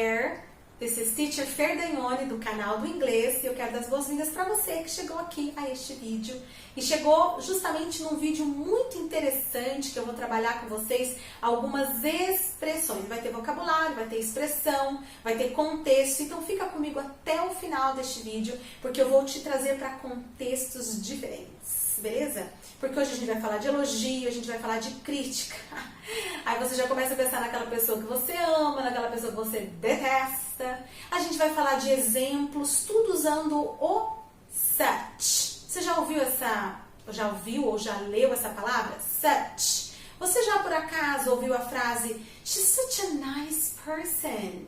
Fer. This is Teacher Fer Dagnone, do canal do inglês, e eu quero dar as boas-vindas para você que chegou aqui a este vídeo. E chegou justamente num vídeo muito interessante que eu vou trabalhar com vocês algumas expressões. Vai ter vocabulário, vai ter expressão, vai ter contexto. Então fica comigo até o final deste vídeo, porque eu vou te trazer para contextos diferentes, beleza? Porque hoje a gente vai falar de elogio, a gente vai falar de crítica. Aí você já começa a pensar naquela pessoa que você ama, naquela pessoa que você detesta. A gente vai falar de exemplos, tudo usando o such. Você já ouviu ou já leu essa palavra? Such. Você já por acaso ouviu a frase She's such a nice person.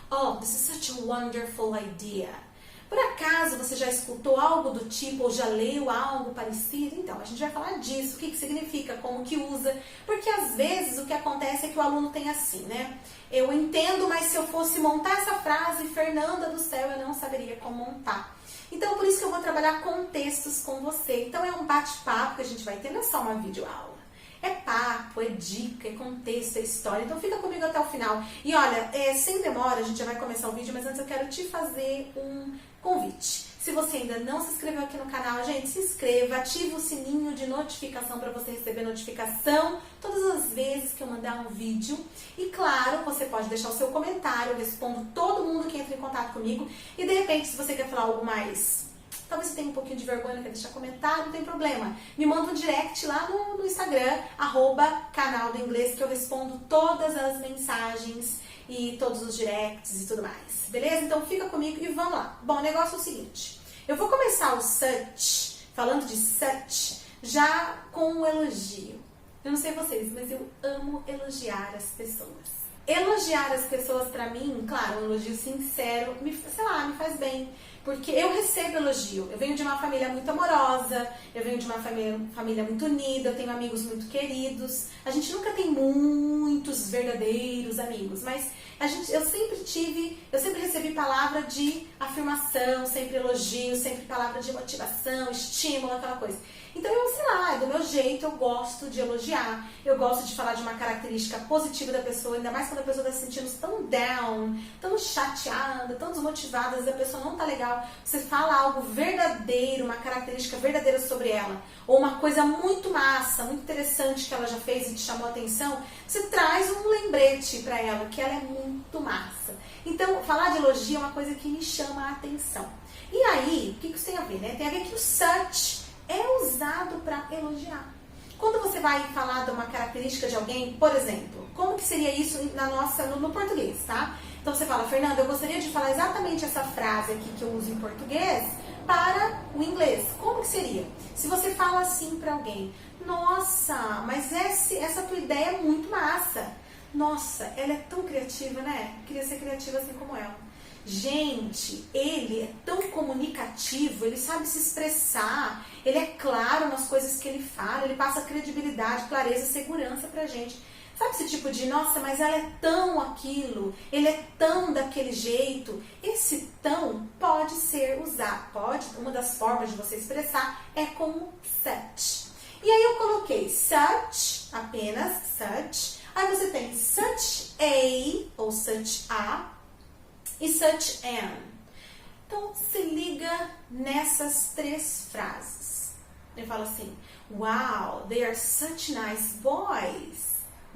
Oh, this is such a wonderful idea. Por acaso você já escutou algo do tipo ou já leu algo parecido? Então, a gente vai falar disso, o que significa, como que usa, porque às vezes o que acontece é que o aluno tem assim, né? Eu entendo, mas se eu fosse montar essa frase, Fernanda do céu, eu não saberia como montar. Então, por isso que eu vou trabalhar contextos com você. Então, é um bate-papo que a gente vai ter, não é só uma videoaula. É papo, é dica, é contexto, é história. Então fica comigo até o final. E olha, sem demora, a gente já vai começar o vídeo, mas antes eu quero te fazer um convite. Se você ainda não se inscreveu aqui no canal, gente, se inscreva, ative o sininho de notificação para você receber notificação todas as vezes que eu mandar um vídeo. E claro, você pode deixar o seu comentário, eu respondo todo mundo que entra em contato comigo. E de repente, se você quer falar algo mais... Talvez você tenha um pouquinho de vergonha, não quer deixar comentário, não tem problema. Me manda um direct lá no Instagram, @canal do inglês, que eu respondo todas as mensagens e todos os directs e tudo mais. Beleza? Então fica comigo e vamos lá. Bom, o negócio é o seguinte. Eu vou começar o such, falando de such, já com um elogio. Eu não sei vocês, mas eu amo elogiar as pessoas. Elogiar as pessoas pra mim, claro, um elogio sincero, me faz bem. Porque eu recebo elogio. Eu venho de uma família muito amorosa, eu venho de uma família muito unida, eu tenho amigos muito queridos. A gente nunca tem muitos verdadeiros amigos, mas eu sempre recebi palavra de afirmação, sempre elogio, sempre palavra de motivação, estímulo, aquela coisa. Então do meu jeito, eu gosto de elogiar, eu gosto de falar de uma característica positiva da pessoa, ainda mais quando a pessoa está se sentindo tão down, tão chateada, tão desmotivada, às vezes a pessoa não tá legal. Você fala algo verdadeiro, uma característica verdadeira sobre ela, ou uma coisa muito massa, muito interessante que ela já fez e te chamou a atenção, você traz um lembrete para ela, que ela é muito massa. Então, falar de elogio é uma coisa que me chama a atenção. E aí, o que isso tem a ver, né? Tem a ver que o such é usado para elogiar. Quando você vai falar de uma característica de alguém, por exemplo, como que seria isso no português, tá? Então você fala, Fernanda, eu gostaria de falar exatamente essa frase aqui que eu uso em português para o inglês. Como que seria? Se você fala assim para alguém, nossa, mas essa tua ideia é muito massa. Nossa, ela é tão criativa, né? Queria ser criativa assim como ela. Gente, ele é tão comunicativo, ele sabe se expressar, ele é claro nas coisas que ele fala, ele passa credibilidade, clareza, segurança pra gente. Sabe esse tipo de, nossa, mas ela é tão aquilo, ele é tão daquele jeito. Esse tão pode ser usado, uma das formas de você expressar é com such. E aí eu coloquei such, apenas such. Aí você tem such a, ou such a, e such an. Então, se liga nessas três frases. Eu falo assim, wow, they are such nice boys.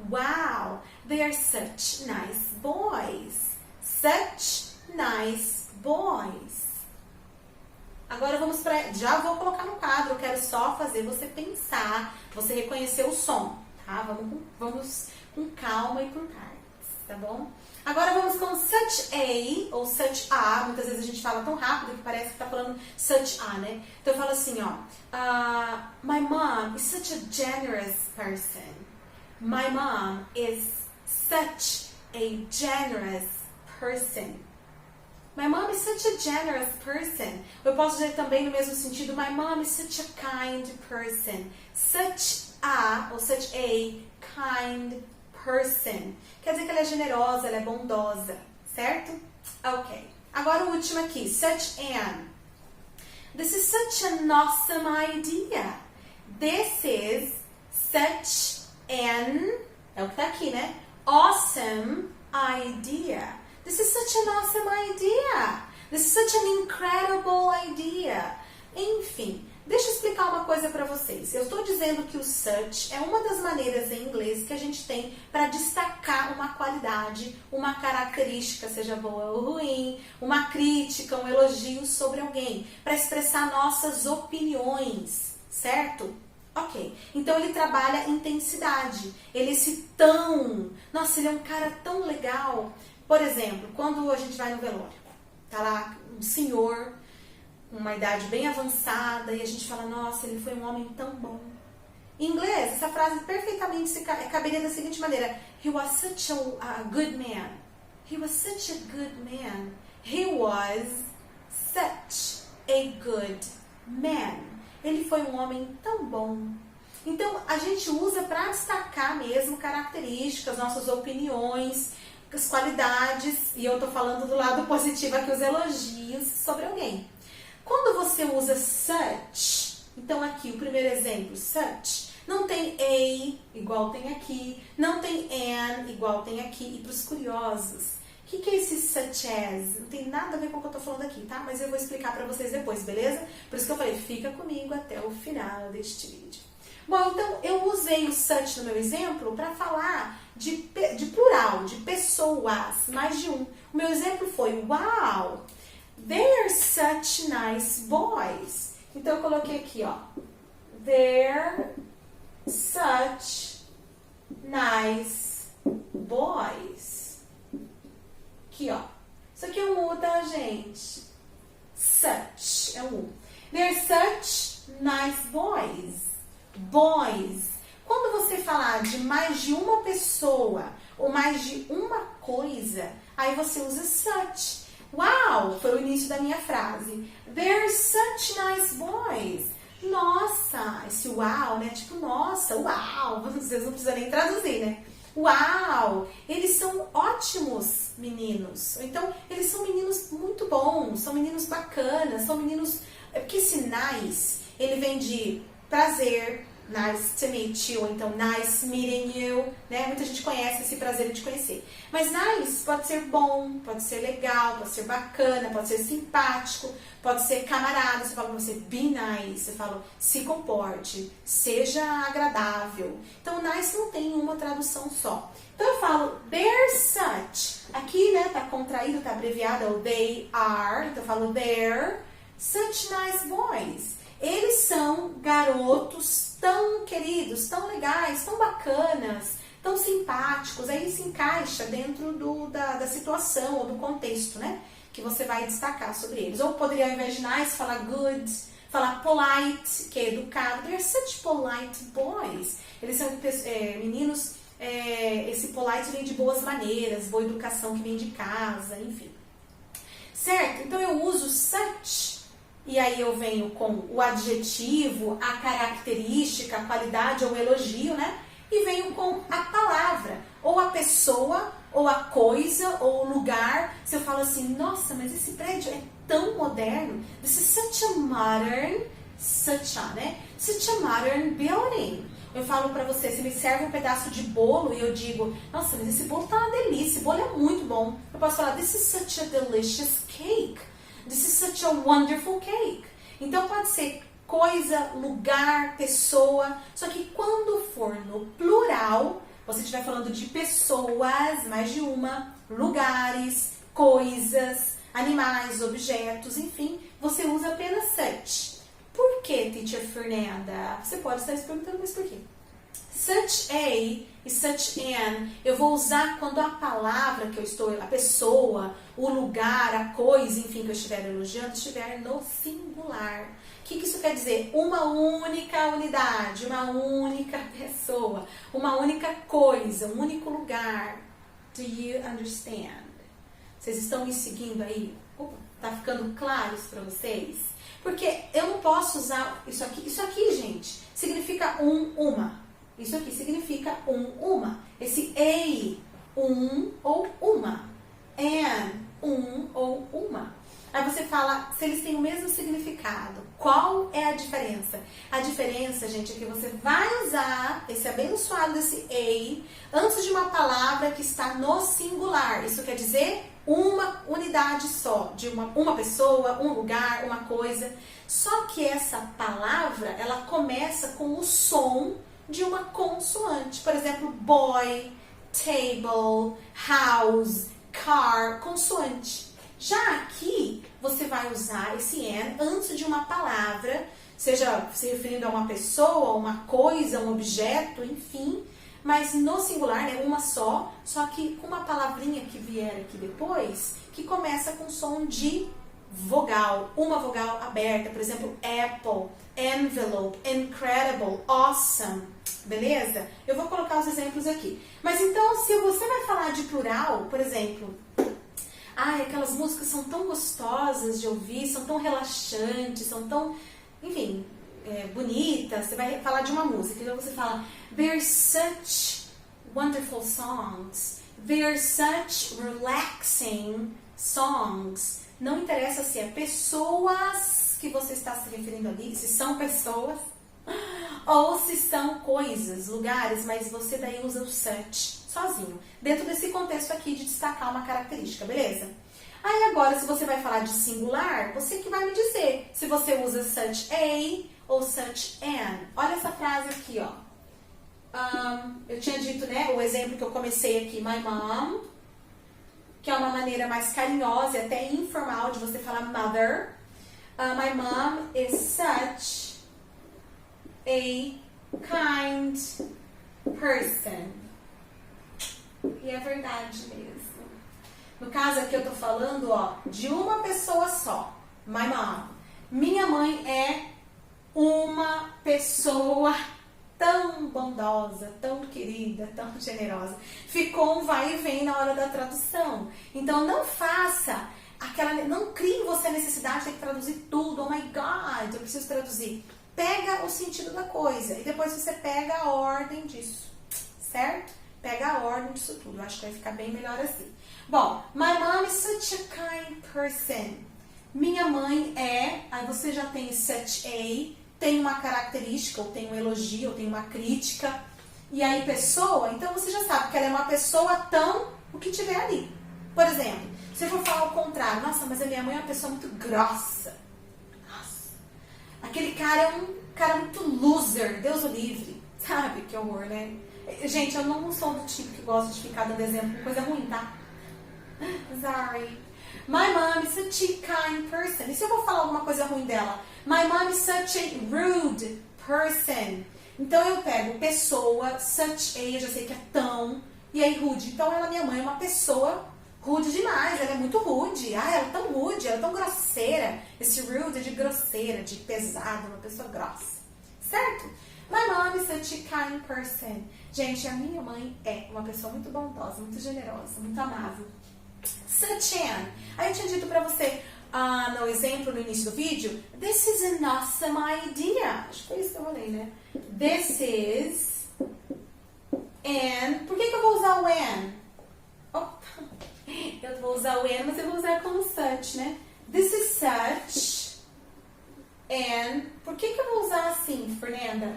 Wow, they are such nice boys. Such nice boys. Agora vamos para... Já vou colocar no quadro, eu quero só fazer você pensar, você reconhecer o som, tá? Vamos com calma e com calma, tá bom? Agora vamos com such a, ou such a. Muitas vezes a gente fala tão rápido que parece que tá falando such a, né? Então eu falo assim, ó. My mom is such a generous person. My mom is such a generous person. My mom is such a generous person. Eu posso dizer também no mesmo sentido, my mom is such a kind person. Such a, ou such a kind person. Quer dizer que ela é generosa, ela é bondosa, certo? Ok. Agora o último aqui, such an. This is such an awesome idea. This is such an, é o que tá aqui, né? Awesome idea. This is such an awesome idea. This is such an incredible idea. Enfim, deixa eu explicar uma coisa para vocês. Eu estou dizendo que o such é uma das maneiras em inglês que a gente tem para destacar uma qualidade, uma característica, seja boa ou ruim, uma crítica, um elogio sobre alguém, para expressar nossas opiniões, certo? Ok, então ele trabalha intensidade, ele nossa, ele é um cara tão legal. Por exemplo, quando a gente vai no velório, tá lá um senhor, uma idade bem avançada, e a gente fala, nossa, ele foi um homem tão bom. Em inglês, essa frase perfeitamente caberia da seguinte maneira: He was such a good man. He was such a good man. He was such a good man. Ele foi um homem tão bom. Então, a gente usa para destacar mesmo características, nossas opiniões, as qualidades, e eu estou falando do lado positivo aqui, os elogios sobre alguém. Quando você usa such, então aqui o primeiro exemplo, such, não tem a igual tem aqui, não tem an igual tem aqui. E para os curiosos, o que é esse such as? Não tem nada a ver com o que eu estou falando aqui, tá? Mas eu vou explicar para vocês depois, beleza? Por isso que eu falei, fica comigo até o final deste vídeo. Bom, então eu usei o such no meu exemplo para falar de plural, de pessoas, mais de um. O meu exemplo foi, wow, they're such nice boys. Então eu coloquei aqui, ó, they're such nice boys. Aqui, ó. Isso aqui é um U, tá, gente? Such é um U. They're such nice boys. Boys. Quando você falar de mais de uma pessoa ou mais de uma coisa, aí você usa such. Wow, foi o início da minha frase. They're such nice boys. Nossa, esse wow, né? Tipo, nossa, uau. Vocês não precisam nem traduzir, né? Uau, eles são ótimos meninos. Então, eles são meninos muito bons, são meninos bacanas, são meninos... É porque esse nice, ele vem de prazer, nice to meet you, ou então nice meeting you, né? Muita gente conhece esse prazer de conhecer. Mas nice pode ser bom, pode ser legal, pode ser bacana, pode ser simpático, pode ser camarada. Você fala pra você, be nice, você fala, se comporte, seja agradável. Então, nice não tem uma tradução só. Então, eu falo, they're such. Aqui, né, tá contraído, tá abreviado, é o they are. Então, eu falo, they're such nice boys. Eles são garotos tão queridos, tão legais, tão bacanas, tão simpáticos. Aí se encaixa dentro da situação ou do contexto, né? Que você vai destacar sobre eles. Ou poderia, ao invés de nice, falar good, falar polite, que é educado. They're such polite boys. Eles são meninos, esse polite vem de boas maneiras, boa educação que vem de casa, enfim. Certo? Então eu uso such. E aí eu venho com o adjetivo, a característica, a qualidade ou o elogio, né? E venho com a palavra, ou a pessoa, ou a coisa, ou o lugar. Se eu falo assim, nossa, mas esse prédio é tão moderno. This is such a modern, né? Such a modern building. Eu falo pra você, se me serve um pedaço de bolo e eu digo, nossa, mas esse bolo tá uma delícia, esse bolo é muito bom. Eu posso falar, this is such a delicious cake. This is such a wonderful cake. Então pode ser coisa, lugar, pessoa. Só que quando for no plural, você estiver falando de pessoas, mais de uma, lugares, coisas, animais, objetos, enfim, você usa apenas such. Por que, Teacher Fernanda? Você pode estar se perguntando, mas por quê? Such a e such an eu vou usar quando a palavra que eu estou, a pessoa, o lugar, a coisa, enfim, que eu estiver elogiando, estiver no singular. O que isso quer dizer? Uma única unidade, uma única pessoa, uma única coisa, um único lugar. Do you understand? Vocês estão me seguindo aí? Tá ficando claro isso para vocês? Porque eu não posso usar isso aqui. Isso aqui, gente, significa uma. Isso aqui significa uma. Esse a, ou uma. An, ou uma. Aí você fala se eles têm o mesmo significado. destacado. Qual é a diferença? A diferença, gente, é que você vai usar esse abençoado desse a antes de uma palavra que está no singular. Isso quer dizer uma unidade só, de uma pessoa, um lugar, uma coisa. Só que essa palavra, ela começa com o som de uma consoante. Por exemplo, boy, table, house, car, consoante. Já aqui, você vai usar esse an antes de uma palavra, seja se referindo a uma pessoa, uma coisa, um objeto, enfim, mas no singular, né, uma só que com uma palavrinha que vier aqui depois, que começa com som de vogal, uma vogal aberta, por exemplo, apple, envelope, incredible, awesome, beleza? Eu vou colocar os exemplos aqui. Mas então, se você vai falar de plural, por exemplo, aquelas músicas são tão gostosas de ouvir, são tão relaxantes, são tão, enfim, bonitas. Você vai falar de uma música, então você fala, they're such wonderful songs, they're such relaxing songs. Não interessa se é pessoas que você está se referindo ali, se são pessoas, ou se são coisas, lugares, mas você daí usa o such sozinho, dentro desse contexto aqui de destacar uma característica, beleza? Aí agora, se você vai falar de singular, você que vai me dizer se você usa such a ou such an. Olha essa frase aqui, ó. Eu tinha dito, né, o exemplo que eu comecei aqui, my mom, que é uma maneira mais carinhosa e até informal de você falar mother. My mom is such a kind person. E é verdade mesmo. No caso aqui eu tô falando, ó, de uma pessoa só. My mom. Minha mãe é uma pessoa tão bondosa, tão querida, tão generosa. Ficou um vai e vem na hora da tradução. Então não faça não crie em você a necessidade de ter que traduzir tudo. Oh my God, eu preciso traduzir. Pega o sentido da coisa e depois você pega a ordem disso, certo? Pega a ordem disso tudo. Eu acho que vai ficar bem melhor assim. Bom, my mom is such a kind person. Minha mãe é, aí você já tem such a, tem uma característica, ou tem um elogio, ou tem uma crítica. E aí pessoa, então você já sabe que ela é uma pessoa tão, o que tiver ali. Por exemplo, se eu for falar o contrário, nossa, mas a minha mãe é uma pessoa muito grossa. Nossa, aquele cara é um cara muito loser, Deus o livre. Sabe, que horror, né? Gente, eu não sou do tipo que gosta de ficar dando exemplo com coisa ruim, tá? Sorry. My mom is such a kind person. E se eu vou falar alguma coisa ruim dela? My mom is such a rude person. Então eu pego pessoa, such a, eu já sei que é tão, e aí rude. Então minha mãe é uma pessoa rude demais, ela é muito rude. Ela é tão rude, ela é tão grosseira. Esse rude é de grosseira, de pesado, uma pessoa grossa. Certo? My mom is such a kind person. Gente, a minha mãe é uma pessoa muito bondosa, muito generosa, muito amável. Such an. Aí eu tinha dito pra você no exemplo no início do vídeo, this is an awesome idea. Acho que foi isso que eu falei, né? This is an. Por que eu vou usar o an? Eu vou usar o an, mas eu vou usar como such, né? This is such an. Por que eu vou usar assim, Fernanda?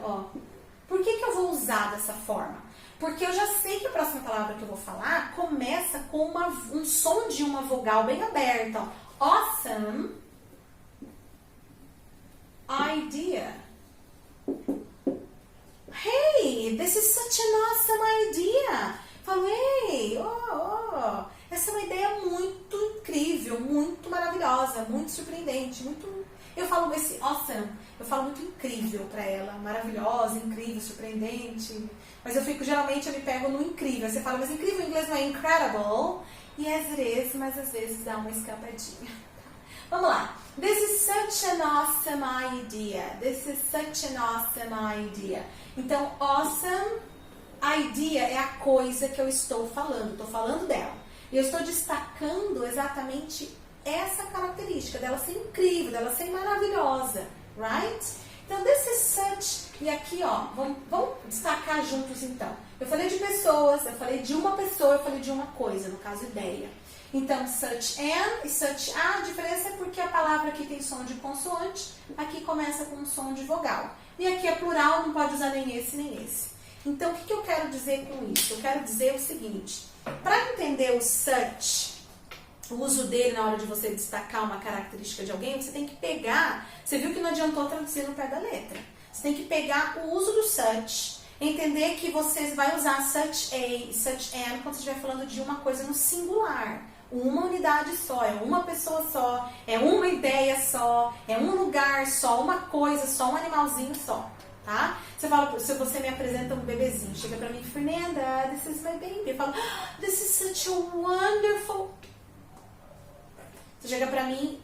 Por que eu vou usar dessa forma? Porque eu já sei que a próxima palavra que eu vou falar começa com um som de uma vogal bem aberta. Awesome idea. Hey, this is such an awesome idea. Falo, hey, essa é uma ideia muito incrível, muito maravilhosa, muito surpreendente, muito... Eu falo esse awesome, eu falo muito incrível pra ela, maravilhosa, incrível, surpreendente. Mas geralmente eu me pego no incrível. Você fala, mas incrível em inglês não é incredible? Yes, it is, mas às vezes dá uma escapadinha. Vamos lá. This is such an awesome idea. This is such an awesome idea. Então, awesome idea é a coisa que eu estou falando dela. E eu estou destacando exatamente essa característica dela ser incrível, dela ser maravilhosa, right? Então, this is such, e aqui, ó, vamos destacar juntos, então. Eu falei de pessoas, eu falei de uma pessoa, eu falei de uma coisa, no caso, ideia. Então, such an e such a diferença é porque a palavra aqui tem som de consoante, aqui começa com um som de vogal. E aqui é plural, não pode usar nem esse nem esse. Então, o que eu quero dizer com isso? Eu quero dizer o seguinte, para entender o such, o uso dele na hora de você destacar uma característica de alguém, você tem que pegar, você viu que não adiantou traduzir no pé da letra. Você tem que pegar o uso do such, entender que você vai usar such a e such an quando você estiver falando de uma coisa no singular. Uma unidade só, é uma pessoa só, é uma ideia só, é um lugar só, uma coisa só, um animalzinho só, tá? Você fala, se você me apresenta um bebezinho, chega pra mim, Fernanda, this is my baby. Eu falo, this is such a wonderful... Você chega pra mim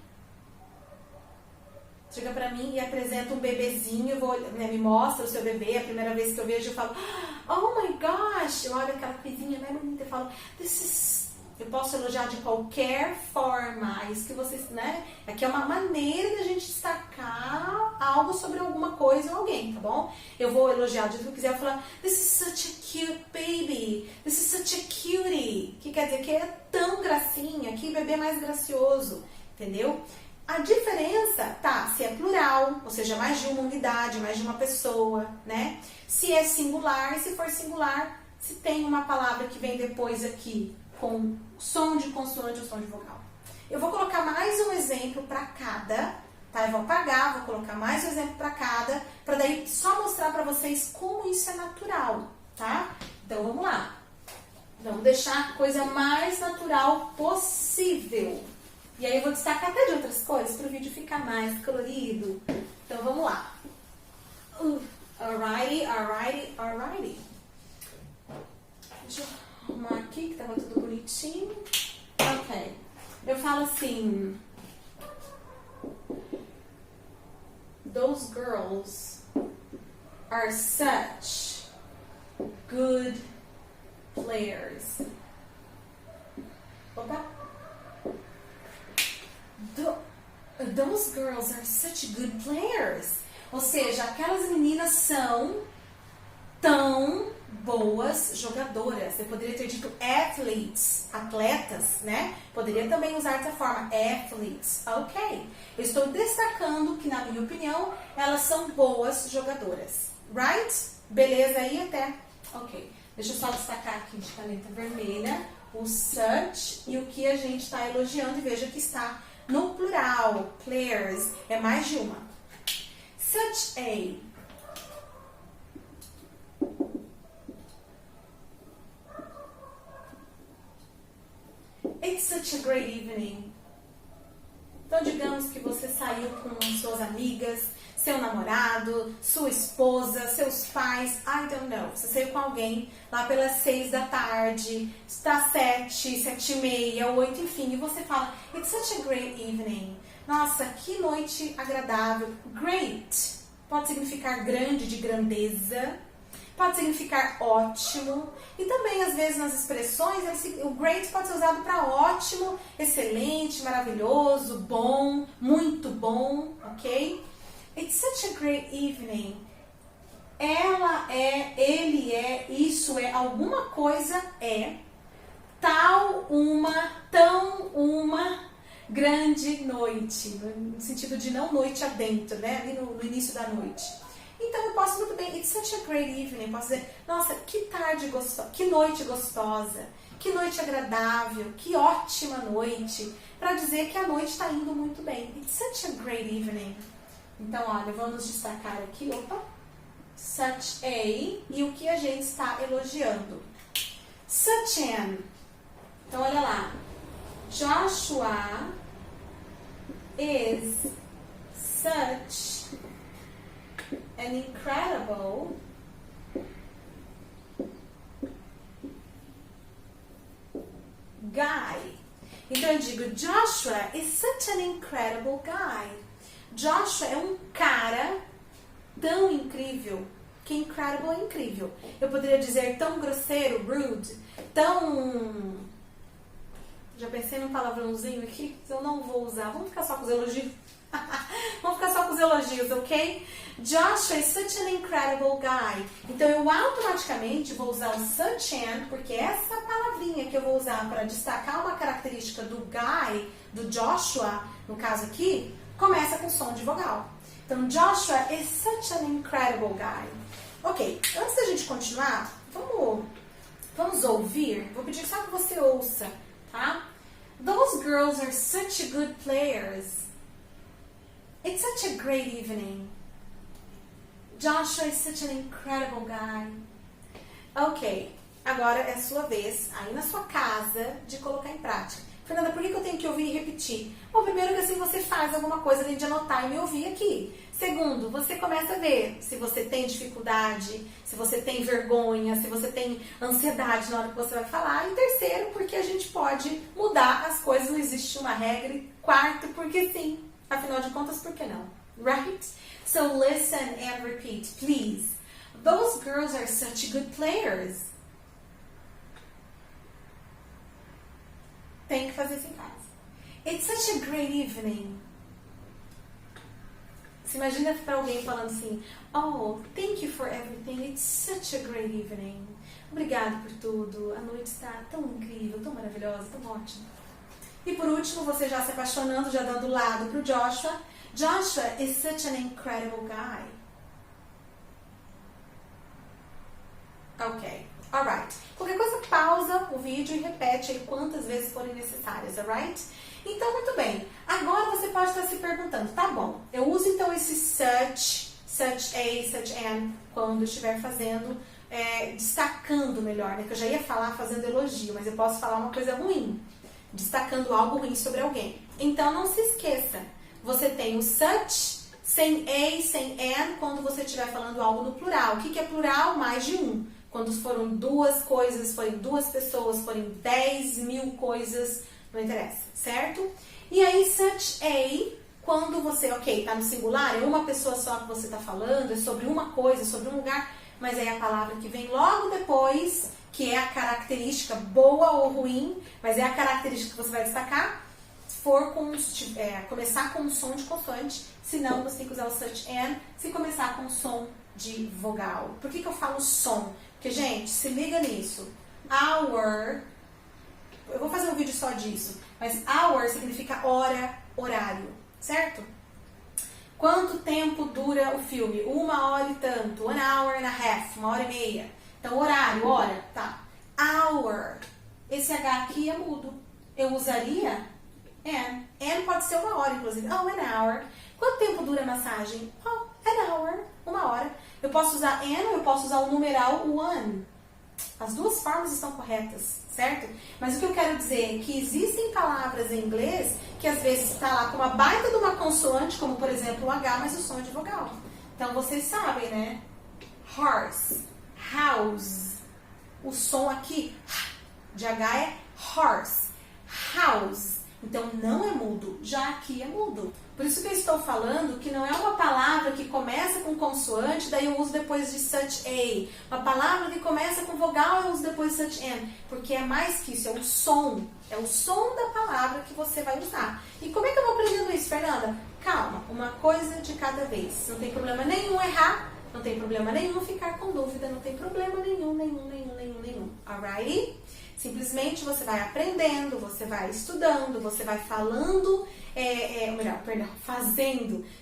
e apresenta um bebezinho, me mostra o seu bebê, a primeira vez que eu vejo, eu falo, oh my gosh, eu olho aquela coisinha, né, bonita, eu falo, this is... Eu posso elogiar de qualquer forma, isso que vocês, né? Aqui é uma maneira de a gente destacar algo sobre alguma coisa ou alguém, tá bom? Eu vou elogiar do jeito que eu quiser, eu vou falar, this is such a cute baby, this is such a cutie, que quer dizer que é tão gracinha, que bebê mais gracioso, entendeu? A diferença, tá, se é plural, ou seja, mais de uma unidade, mais de uma pessoa, né? Se é singular, se for singular, se tem uma palavra que vem depois aqui, com som de consoante ou som de vogal. Eu vou colocar mais um exemplo para cada, tá? Eu vou apagar, vou colocar mais um exemplo para cada, para daí só mostrar para vocês como isso é natural, tá? Então vamos lá. Vamos deixar a coisa mais natural possível. E aí eu vou destacar até de outras coisas para o vídeo ficar mais colorido. Então vamos lá. Alrighty, alrighty, alrighty. Deixa eu arrumar aqui, que tava tudo bonitinho. Ok. Eu falo assim. Those girls are such good players. Opa. Those girls are such good players. Ou seja, aquelas meninas são tão boas jogadoras. Eu poderia ter dito athletes, atletas, né? Poderia também usar dessa forma, athletes. Ok. Eu estou destacando que, na minha opinião, elas são boas jogadoras. Right? Beleza aí até? Ok. Deixa eu só destacar aqui de caneta vermelha o such e o que a gente está elogiando. E veja que está no plural. Players. É mais de uma. Such a... It's such a great evening. Então, digamos que você saiu com suas amigas, seu namorado, sua esposa, seus pais, I don't know. Você saiu com alguém lá pelas 6 da tarde, está 7, 7:30, 8, enfim, e você fala, it's such a great evening. Nossa, que noite agradável. Great pode significar grande, de grandeza. Pode significar ótimo. E também, às vezes, nas expressões, o great pode ser usado para ótimo, excelente, maravilhoso, bom, muito bom, ok? It's such a great evening. Ela é, ele é, isso é, alguma coisa é, tal uma, tão uma grande noite. No sentido de não noite adentro, né? Ali no início da noite. Então eu posso muito bem, it's such a great evening, eu posso dizer, nossa, que tarde gostosa, que noite gostosa, que noite agradável, que ótima noite, para dizer que a noite está indo muito bem. It's such a great evening. Então, olha, vamos destacar aqui, opa, such a, e o que a gente está elogiando. Such an. Então, olha lá, Joshua is such an incredible guy. Então eu digo, Joshua is such an incredible guy. Joshua é um cara tão incrível. Que incredible é incrível. Eu poderia dizer tão grosseiro, rude, tão... Já pensei parecendo um palavrãozinho aqui, eu não vou usar. Vamos ficar só com os elogios? Vamos ficar só com os elogios, ok? Joshua is such an incredible guy. Então eu automaticamente vou usar o such an, porque essa palavrinha que eu vou usar para destacar uma característica do guy, do Joshua, no caso aqui, começa com som de vogal. Então Joshua is such an incredible guy. Ok, antes da gente continuar, vamos ouvir. Vou pedir só que você ouça, tá? Those girls are such good players. It's such a great evening. Joshua is such an incredible guy. Ok, agora é a sua vez, aí na sua casa, de colocar em prática. Fernanda, por que eu tenho que ouvir e repetir? Bom, primeiro que assim você faz alguma coisa além de anotar e me ouvir aqui. Segundo, você começa a ver se você tem dificuldade, se você tem vergonha, se você tem ansiedade na hora que você vai falar. E terceiro, porque a gente pode mudar as coisas, não existe uma regra. E quarto, porque sim. Afinal de contas, por que não? Right? So listen and repeat, please. Those girls are such good players. Tem que fazer isso em casa. It's such a great evening. Você imagina para alguém falando assim: Oh, thank you for everything. It's such a great evening. Obrigado por tudo. A noite está tão incrível, tão maravilhosa, tão ótima. E por último, você já se apaixonando, já dando lado para o Joshua. Joshua is such an incredible guy. Ok, alright. Qualquer coisa, pausa o vídeo e repete aí quantas vezes forem necessárias, alright? Então, muito bem. Agora você pode estar se perguntando, tá bom, eu uso então esse such a, such an, quando estiver fazendo, destacando melhor, né? Que eu já ia falar fazendo elogio, mas eu posso falar uma coisa ruim, destacando algo ruim sobre alguém. Então, não se esqueça, você tem o such, sem a, sem an, quando você estiver falando algo no plural. O que é plural? Mais de um. Quando foram duas coisas, forem duas pessoas, forem 10 mil coisas, não interessa, certo? E aí, such a, quando você, ok, tá no singular, é uma pessoa só que você tá falando, é sobre uma coisa, sobre um lugar, mas aí a palavra que vem logo depois, que é a característica boa ou ruim, mas é a característica que você vai destacar, for começar com um som de consoante, senão você tem que usar o such an, se começar com som de vogal. Por que eu falo som? Porque, gente, se liga nisso. Hour, eu vou fazer um vídeo só disso, mas hour significa hora, horário, certo? Quanto tempo dura o filme? 1 hora e tanto, 1 hour and a half, 1 hora e meia. Então, horário, hora, tá. Hour, esse H aqui é mudo. Eu usaria an. An pode ser 1 hora, inclusive. Oh, 1 hour. Quanto tempo dura a massagem? Oh, 1 hour, 1 hora. Eu posso usar an ou eu posso usar o numeral one. As duas formas estão corretas, certo? Mas o que eu quero dizer é que existem palavras em inglês que às vezes está lá com uma baita de uma consoante, como por exemplo o H, mas o som é de vogal. Então vocês sabem, né? Horse, house. O som aqui de H é horse, house. Então não é mudo, já aqui é mudo. Por isso que eu estou falando que não é uma palavra que começa com consoante, daí eu uso depois de such a. Uma palavra que começa com vogal, eu uso depois de such an. Porque é mais que isso, é o som. É o som da palavra que você vai usar. E como é que eu vou aprendendo isso, Fernanda? Calma, uma coisa de cada vez. Não tem problema nenhum errar, não tem problema nenhum ficar com dúvida, não tem problema nenhum. Alright? Simplesmente você vai aprendendo, você vai estudando, você vai falando,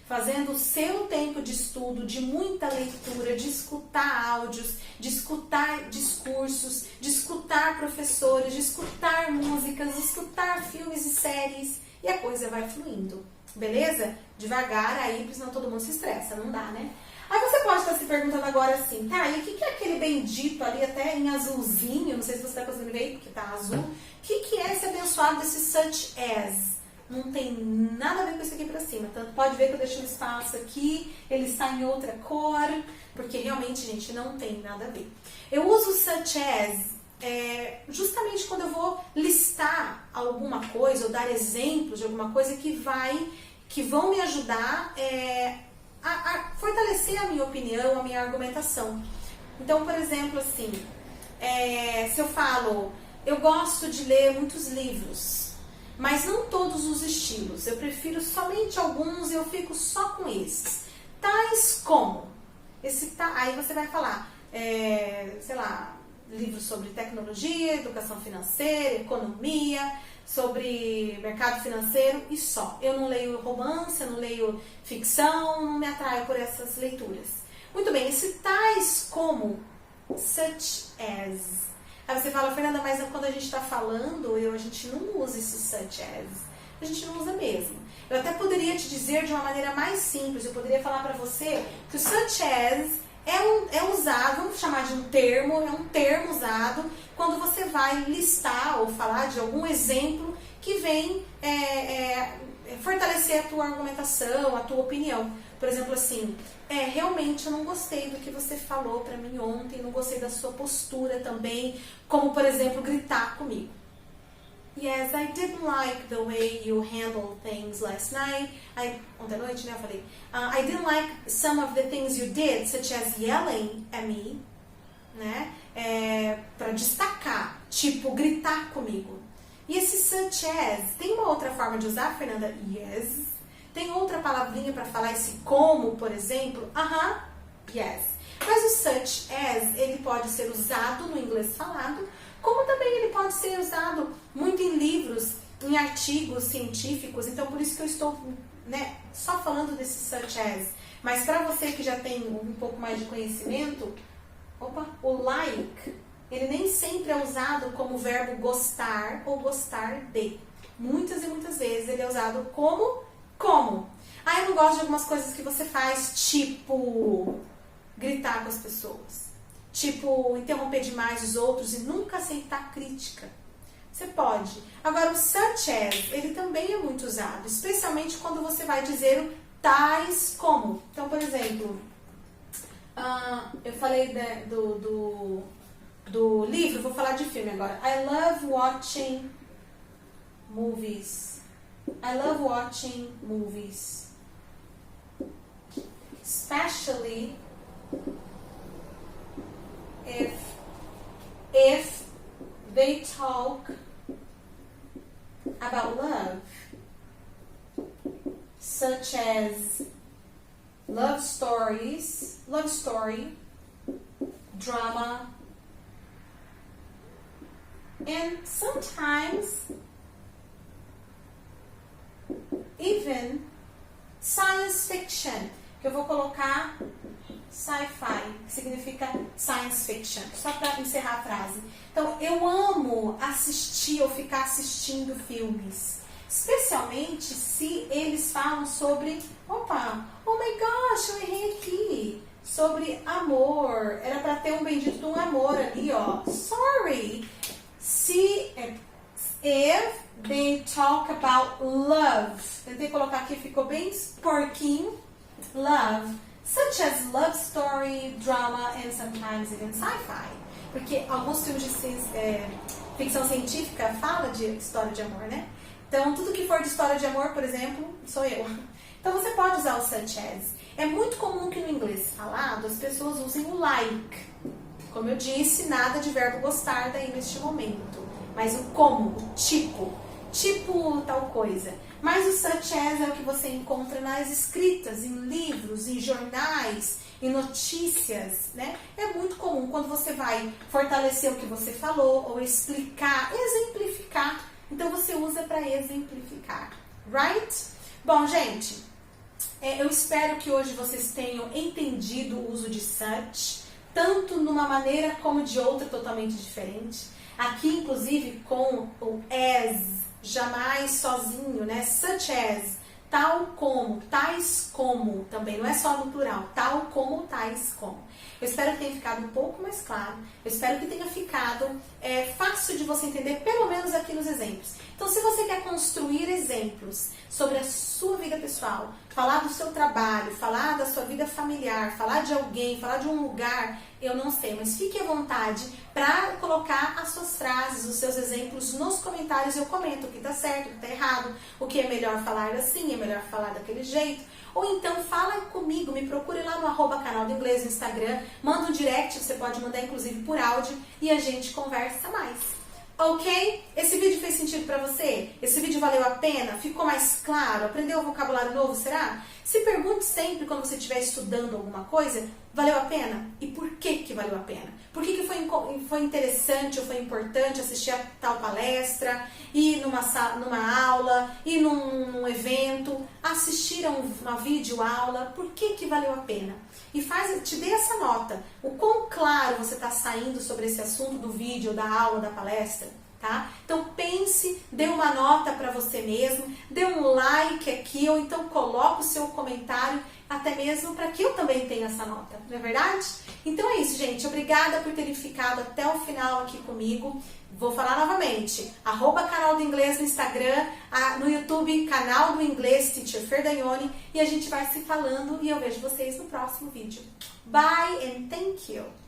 fazendo o seu tempo de estudo, de muita leitura, de escutar áudios, de escutar discursos, de escutar professores, de escutar músicas, de escutar filmes e séries, e a coisa vai fluindo, beleza? Devagar aí, porque senão todo mundo se estressa, não dá, né? Aí você pode estar se perguntando agora assim, tá, e o que é aquele bendito ali até em azulzinho, não sei se você está conseguindo ver porque tá azul, o que é esse abençoado desse such as? Não tem nada a ver com isso aqui pra cima, tanto pode ver que eu deixei um espaço aqui, ele está em outra cor, porque realmente, gente, não tem nada a ver. Eu uso such as justamente quando eu vou listar alguma coisa ou dar exemplos de alguma coisa que vão me ajudar a fortalecer a minha opinião, a minha argumentação. Então, por exemplo, assim, se eu falo, eu gosto de ler muitos livros, mas não todos os estilos. Eu prefiro somente alguns e eu fico só com esses. Tais como, aí você vai falar, sei lá, livros sobre tecnologia, educação financeira, economia, sobre mercado financeiro e só. Eu não leio romance, eu não leio ficção, não me atraio por essas leituras. Muito bem, esse tais como, such as. Aí você fala, Fernanda, mas quando a gente está falando, a gente não usa esse such as. A gente não usa mesmo. Eu até poderia te dizer de uma maneira mais simples, eu poderia falar para você que o such as é usado, vamos chamar de um termo, é um termo usado quando você vai listar ou falar de algum exemplo que vem fortalecer a tua argumentação, a tua opinião. Por exemplo, assim, realmente eu não gostei do que você falou pra mim ontem, não gostei da sua postura também, como, por exemplo, gritar comigo. Yes, I didn't like the way you handled things last night. Ontem à noite, né, eu falei. I didn't like some of the things you did, such as yelling at me, né? Pra destacar, tipo, gritar comigo. E esse such as, tem uma outra forma de usar, Fernanda? Yes. Tem outra palavrinha para falar esse como, por exemplo? Yes. Mas o such as, ele pode ser usado no inglês falado, como também ele pode ser usado muito em livros, em artigos científicos. Então, por isso que eu estou, né, só falando desse such as. Mas para você que já tem um pouco mais de conhecimento, o like, ele nem sempre é usado como verbo gostar ou gostar de. Muitas e muitas vezes ele é usado como. Eu não gosto de algumas coisas que você faz, tipo gritar com as pessoas. Tipo, interromper demais os outros e nunca aceitar crítica. Você pode. Agora, o such as, ele também é muito usado, especialmente quando você vai dizer o tais como. Então, por exemplo, eu falei do livro, vou falar de filme agora. I love watching movies. I love watching movies. Especially if they talk about love, such as love story, drama, and sometimes even science fiction, que eu vou colocar sci-fi, que significa science fiction, só para encerrar a frase. Então, eu amo assistir ou ficar assistindo filmes, especialmente se eles falam sobre, oh my gosh, eu errei aqui, sobre amor, era para ter um bendito de um amor ali, ó, sorry, if they talk about love, tentei colocar aqui, ficou bem porquinho, love, such as love story, drama and sometimes even sci-fi. Porque alguns filmes de ficção científica falam de história de amor, né? Então, tudo que for de história de amor, por exemplo, sou eu. Então, você pode usar o such as. É muito comum que no inglês falado as pessoas usem o like. Como eu disse, nada de verbo gostar daí neste momento. Mas o como, o tipo tal coisa. Mas o such as é o que você encontra nas escritas, em livros, em jornais, em notícias, né? É muito comum quando você vai fortalecer o que você falou, ou explicar, exemplificar. Então você usa para exemplificar, right? Bom, gente, eu espero que hoje vocês tenham entendido o uso de such, tanto numa maneira como de outra totalmente diferente. Aqui, inclusive, com o as, jamais sozinho, né? Such as, tal como, tais como, também não é só no plural, tal como, tais como. Eu espero que tenha ficado um pouco mais claro, eu espero que tenha ficado fácil de você entender, pelo menos aqui nos exemplos. Então, se você quer construir exemplos sobre a sua vida pessoal, falar do seu trabalho, falar da sua vida familiar, falar de alguém, falar de um lugar, eu não sei, mas fique à vontade para colocar as suas frases, os seus exemplos nos comentários. Eu comento o que está certo, o que está errado, o que é melhor falar assim, é melhor falar daquele jeito. Ou então fala comigo, me procure lá no @canal do inglês no Instagram, manda um direct, você pode mandar inclusive por áudio e a gente conversa mais. Ok? Esse vídeo fez sentido para você? Esse vídeo valeu a pena? Ficou mais claro? Aprendeu um vocabulário novo, será? Se pergunte sempre quando você estiver estudando alguma coisa, valeu a pena? E por que que valeu a pena? Por que que foi interessante ou foi importante assistir a tal palestra, ir numa aula, ir num evento, assistir a uma videoaula? Por que que valeu a pena? E te dê essa nota. O quão claro você está saindo sobre esse assunto do vídeo, da aula, da palestra, tá? Então pense, dê uma nota para você mesmo, dê um like aqui, ou então coloque o seu comentário, até mesmo para que eu também tenha essa nota, não é verdade? Então é isso, gente. Obrigada por terem ficado até o final aqui comigo. Vou falar novamente, @canal do inglês no Instagram, no YouTube, canal do inglês Teacher Ferdaione, e a gente vai se falando e eu vejo vocês no próximo vídeo. Bye and thank you!